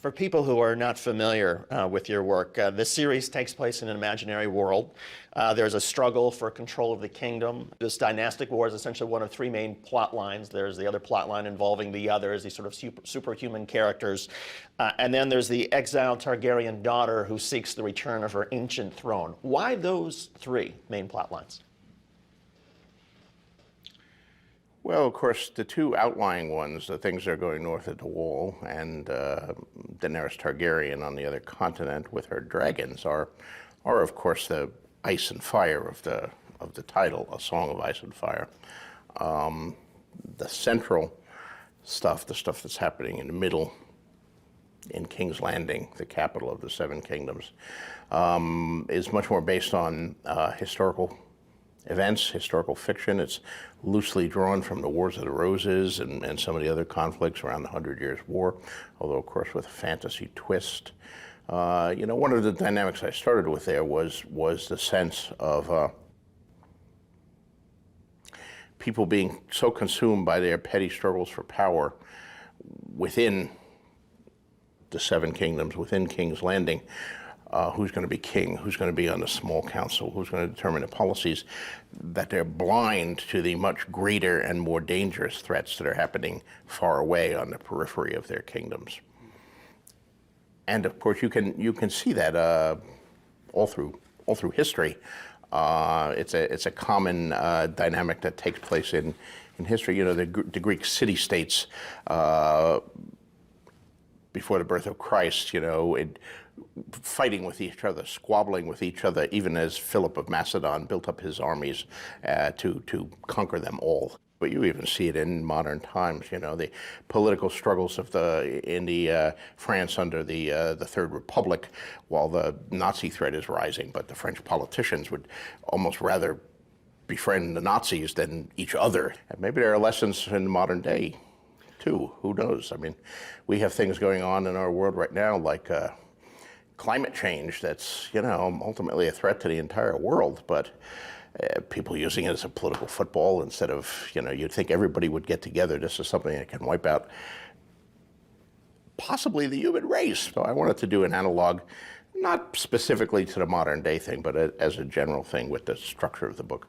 For people who are not familiar with your work, this series takes place in an imaginary world. There's a struggle for control of the kingdom. This dynastic war is essentially one of three main plot lines. There's the other plot line involving the others, these sort of superhuman characters. And then there's the exiled Targaryen daughter who seeks the return of her ancient throne. Why those three main plot lines? Well, of course, the two outlying ones, the things that are going north of the Wall, and Daenerys Targaryen on the other continent with her dragons are of course the ice and fire of the title, A Song of Ice and Fire. The central stuff, the stuff that's happening in the middle, in King's Landing, the capital of the Seven Kingdoms, is much more based on historical events, historical fiction. It's loosely drawn from the Wars of the Roses and some of the other conflicts around the 100 Years' War, although of course with a fantasy twist. One of the dynamics I started with there was the sense of people being so consumed by their petty struggles for power within the Seven Kingdoms, within King's Landing. Who's going to be king, who's going to be on the small council, who's going to determine the policies, that they're blind to the much greater and more dangerous threats that are happening far away on the periphery of their kingdoms. And of course, you can see that all through history. It's a common dynamic that takes place in history. You know, the Greek city-states before the birth of Christ, fighting with each other, squabbling with each other, even as Philip of Macedon built up his armies to conquer them all. But you even see it in modern times, the political struggles in the France under the Third Republic, while the Nazi threat is rising, but the French politicians would almost rather befriend the Nazis than each other. And maybe there are lessons in the modern day, too. Who knows? I mean, we have things going on in our world right now like climate change that's, ultimately a threat to the entire world, but people using it as a political football instead of, you'd think everybody would get together. This is something that can wipe out possibly the human race. So I wanted to do an analog, not specifically to the modern day thing, but as a general thing with the structure of the book.